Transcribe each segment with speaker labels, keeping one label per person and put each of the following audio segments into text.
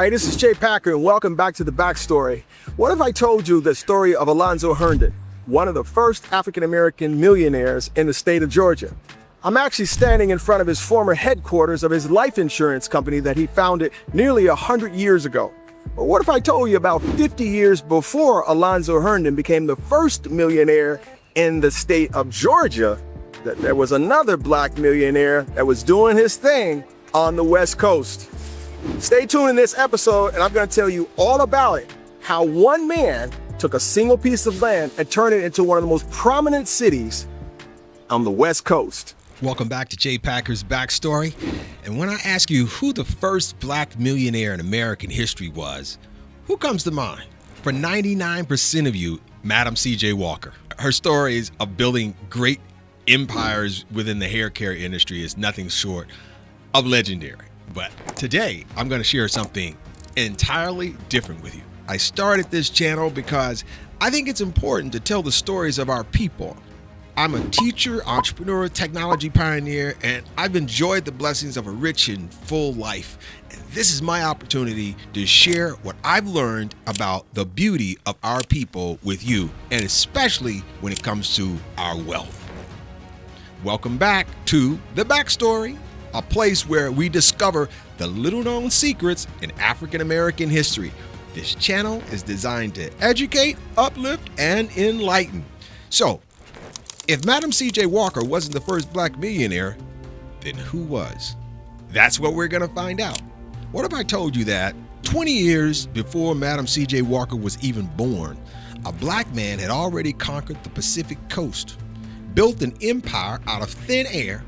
Speaker 1: Hi, this is Jay Packer, and welcome back to The Backstory. What if I told you the story of Alonzo Herndon, one of the first African-American millionaires in the state of Georgia? I'm actually standing in front of his former headquarters of his life insurance company that he founded nearly 100 years ago. But what if I told you about 50 years before Alonzo Herndon became the first millionaire in the state of Georgia, that there was another black millionaire that was doing his thing on the West Coast? Stay tuned in this episode, and I'm going to tell you all about it. How one man took a single piece of land and turned it into one of the most prominent cities on the West Coast.
Speaker 2: Welcome back to Jay Packer's Backstory. And when I ask you who the first black millionaire in American history was, who comes to mind? For 99% of you, Madam C.J. Walker. Her stories of building great empires within the hair care industry is nothing short of legendary. But today, I'm going to share something entirely different with you. I started this channel because I think it's important to tell the stories of our people. I'm a teacher, entrepreneur, technology pioneer, and I've enjoyed the blessings of a rich and full life. And this is my opportunity to share what I've learned about the beauty of our people with you, and especially when it comes to our wealth. Welcome back to The Backstory, a place where we discover the little-known secrets in African-American history. This channel is designed to educate, uplift, and enlighten. So, if Madam C.J. Walker wasn't the first black millionaire, then who was? That's what we're going to find out. What if I told you that 20 years before Madam C.J. Walker was even born, a black man had already conquered the Pacific coast, built an empire out of thin air,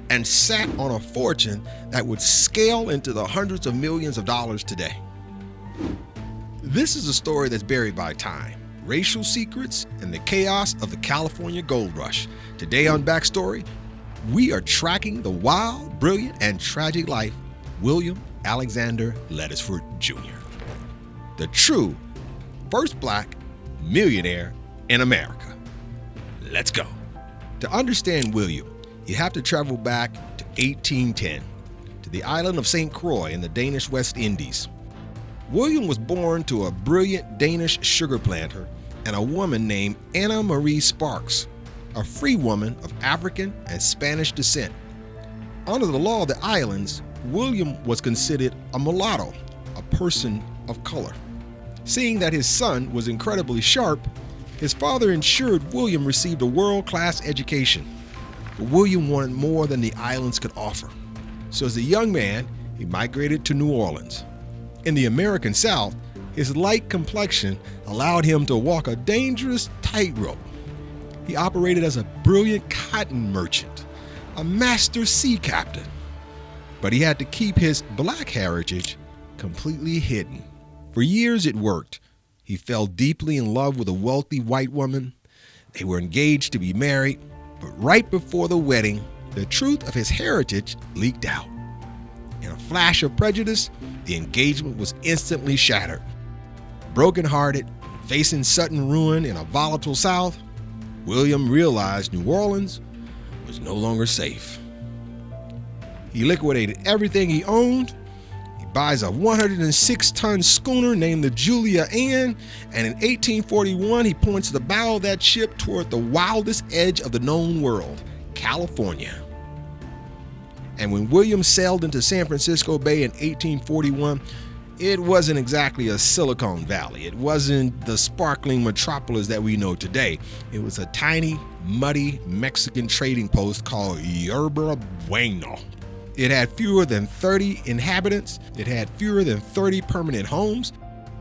Speaker 2: and sat on a fortune that would scale into the hundreds of millions of dollars today? This is a story that's buried by time, racial secrets, and the chaos of the California gold rush. Today on Backstory, we are tracking the wild, brilliant, and tragic life of William Alexander Leidesdorff Jr., the true first black millionaire in America. Let's go. To understand William, you have to travel back to 1810 to the island of St. Croix in the Danish West Indies. William was born to a brilliant Danish sugar planter and a woman named Anna Marie Sparks, a free woman of African and Spanish descent. Under the law of the islands, William was considered a mulatto, a person of color. Seeing that his son was incredibly sharp, his father ensured William received a world-class education. But William wanted more than the islands could offer. So as a young man, he migrated to New Orleans. In the American South, his light complexion allowed him to walk a dangerous tightrope. He operated as a brilliant cotton merchant, a master sea captain. But he had to keep his black heritage completely hidden. For years it worked. He fell deeply in love with a wealthy white woman. They were engaged to be married, but right before the wedding, the truth of his heritage leaked out. In a flash of prejudice, the engagement was instantly shattered. Brokenhearted, facing sudden ruin in a volatile South, William realized New Orleans was no longer safe. He liquidated everything he owned. He buys a 106-ton schooner named the Julia Ann, and in 1841 he points the bow of that ship toward the wildest edge of the known world, California. And when William sailed into San Francisco Bay in 1841, it wasn't exactly a Silicon Valley. It wasn't the sparkling metropolis that we know today. It was a tiny, muddy Mexican trading post called Yerba Buena. It had fewer than 30 inhabitants. It had fewer than 30 permanent homes.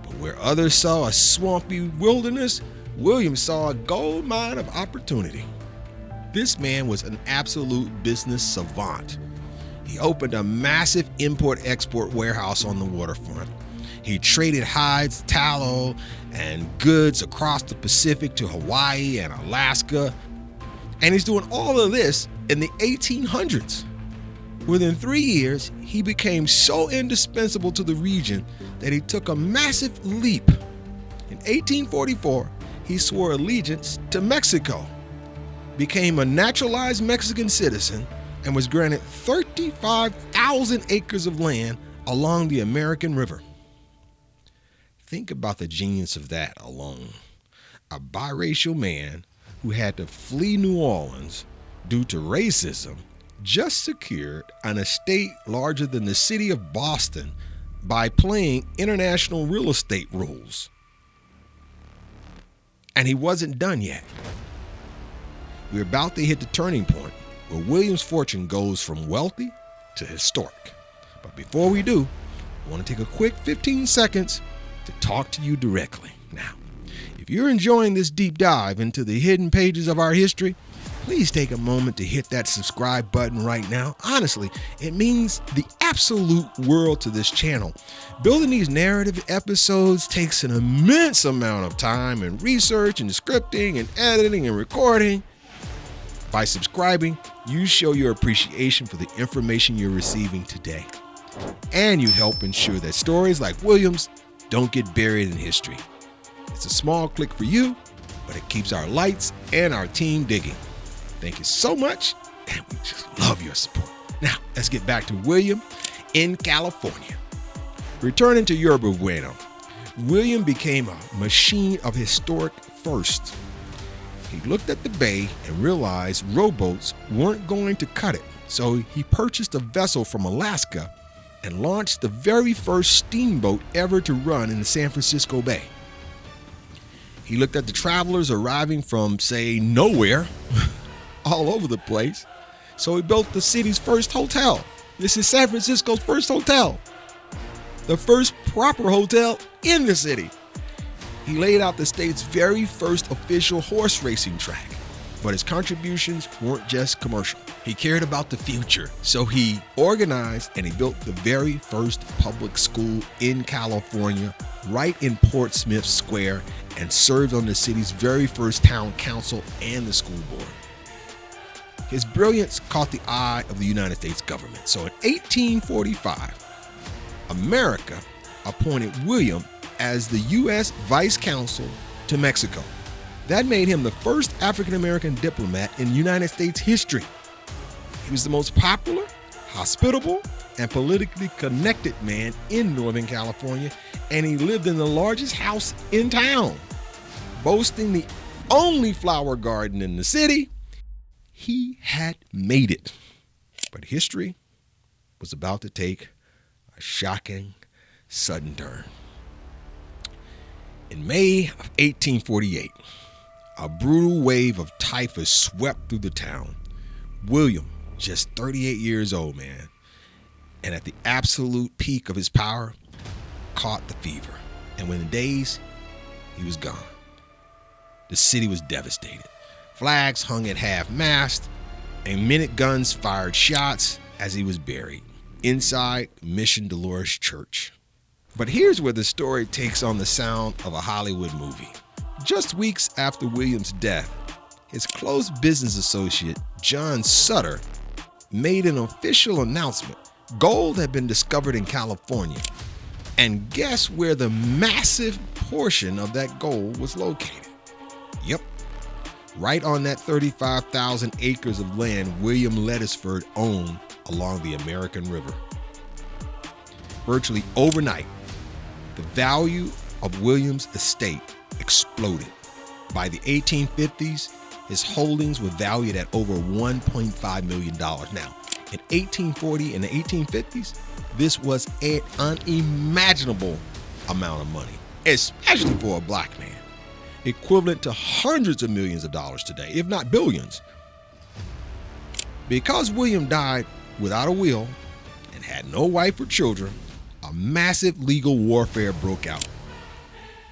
Speaker 2: But where others saw a swampy wilderness, William saw a gold mine of opportunity. This man was an absolute business savant. He opened a massive import-export warehouse on the waterfront. He traded hides, tallow, and goods across the Pacific to Hawaii and Alaska. And he's doing all of this in the 1800s. Within 3 years, he became so indispensable to the region that he took a massive leap. In 1844, he swore allegiance to Mexico, became a naturalized Mexican citizen, and was granted 35,000 acres of land along the American River. Think about the genius of that alone. A biracial man who had to flee New Orleans due to racism just secured an estate larger than the city of Boston by playing international real estate rules. And he wasn't done yet. We're about to hit the turning point where William's fortune goes from wealthy to historic. But before we do, I want to take a quick 15 seconds to talk to you directly. Now, if you're enjoying this deep dive into the hidden pages of our history, please take a moment to hit that subscribe button right now. Honestly, it means the absolute world to this channel. Building these narrative episodes takes an immense amount of time and research and scripting and editing and recording. By subscribing, you show your appreciation for the information you're receiving today. And you help ensure that stories like William's don't get buried in history. It's a small click for you, but it keeps our lights and our team digging. Thank you so much, and we just love your support. Now, let's get back to William in California. Returning to Yerba Buena, William became a machine of historic firsts. He looked at the bay and realized rowboats weren't going to cut it, so he purchased a vessel from Alaska and launched the very first steamboat ever to run in the San Francisco Bay. He looked at the travelers arriving from, say, nowhere, all over the place, so he built the city's first hotel. This is San Francisco's first hotel, the first proper hotel in the city. He laid out the state's very first official horse racing track, but his contributions weren't just commercial. He cared about the future, so he organized and he built the very first public school in California, right in Portsmouth Square, and served on the city's very first town council and the school board. His brilliance caught the eye of the United States government. So in 1845, America appointed William as the U.S. Vice Consul to Mexico. That made him the first African-American diplomat in United States history. He was the most popular, hospitable, and politically connected man in Northern California, and he lived in the largest house in town, boasting the only flower garden in the city. He had made it. But history was about to take a shocking, sudden turn. In May of 1848, a brutal wave of typhus swept through the town. William, just 38 years old, man, and at the absolute peak of his power, caught the fever. And within days, he was gone. The city was devastated. Flags hung at half-mast, and minute guns fired shots as he was buried inside Mission Dolores Church. But here's where the story takes on the sound of a Hollywood movie. Just weeks after William's death, his close business associate, John Sutter, made an official announcement. Gold had been discovered in California. And guess where the massive portion of that gold was located? Yep, right on that 35,000 acres of land William Leidesdorff owned along the American River. Virtually overnight, the value of William's estate exploded. By the 1850s, his holdings were valued at over $1.5 million. Now, in 1840 and the 1850s, this was an unimaginable amount of money, especially for a black man, equivalent to hundreds of millions of dollars today, if not billions. Because William died without a will and had no wife or children, a massive legal warfare broke out.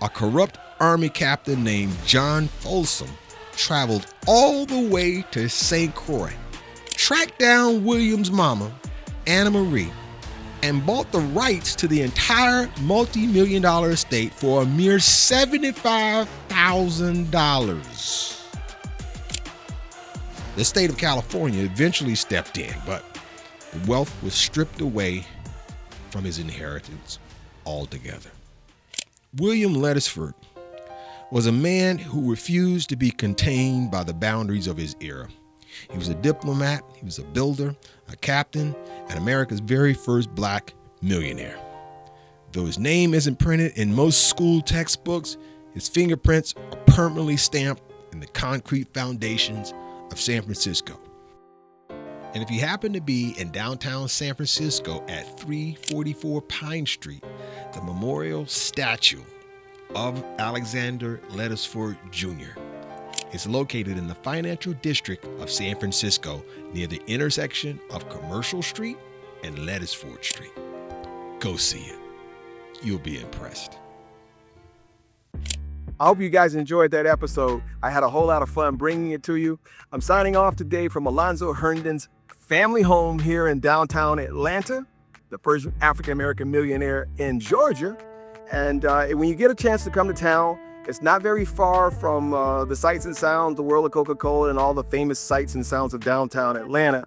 Speaker 2: A corrupt army captain named John Folsom traveled all the way to St. Croix, tracked down William's mama, Anna Marie, and bought the rights to the entire multi-million-dollar estate for a mere $75,000. The state of California eventually stepped in, but the wealth was stripped away from his inheritance altogether. William Leidesdorff was a man who refused to be contained by the boundaries of his era. He was a diplomat, he was a builder, a captain, and America's very first black millionaire. Though his name isn't printed in most school textbooks, his fingerprints are permanently stamped in the concrete foundations of San Francisco. And if you happen to be in downtown San Francisco at 344 Pine Street, the memorial statue of Alexander Leidesdorff Jr. is located in the financial district of San Francisco near the intersection of Commercial Street and Leidesdorff Street. Go see it. You'll be impressed.
Speaker 1: I hope you guys enjoyed that episode. I had a whole lot of fun bringing it to you. I'm signing off today from Alonzo Herndon's family home here in downtown Atlanta, the first African-American millionaire in Georgia. And when you get a chance to come to town, it's not very far from the sights and sounds, the world of Coca-Cola, and all the famous sights and sounds of downtown Atlanta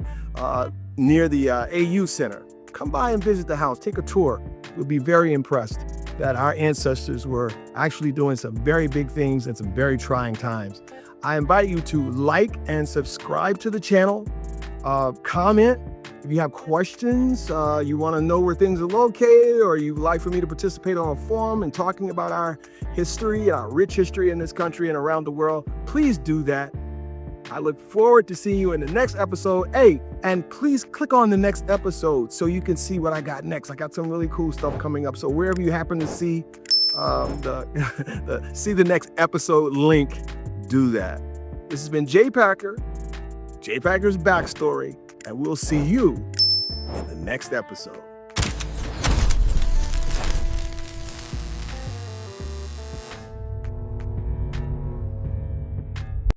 Speaker 1: near the AU Center. Come by and visit the house, take a tour. You'll be very impressed that our ancestors were actually doing some very big things in some very trying times. I invite you to like and subscribe to the channel, comment. If you have questions, you want to know where things are located, or you'd like for me to participate on a forum and talking about our history, our rich history in this country and around the world, please do that. I look forward to seeing you in the next episode. Hey, and please click on the next episode so you can see what I got next. I got some really cool stuff coming up. So wherever you happen to see the next episode link, do that. This has been Jay Packer, Jay Packer's Backstory, and we'll see you in the next episode.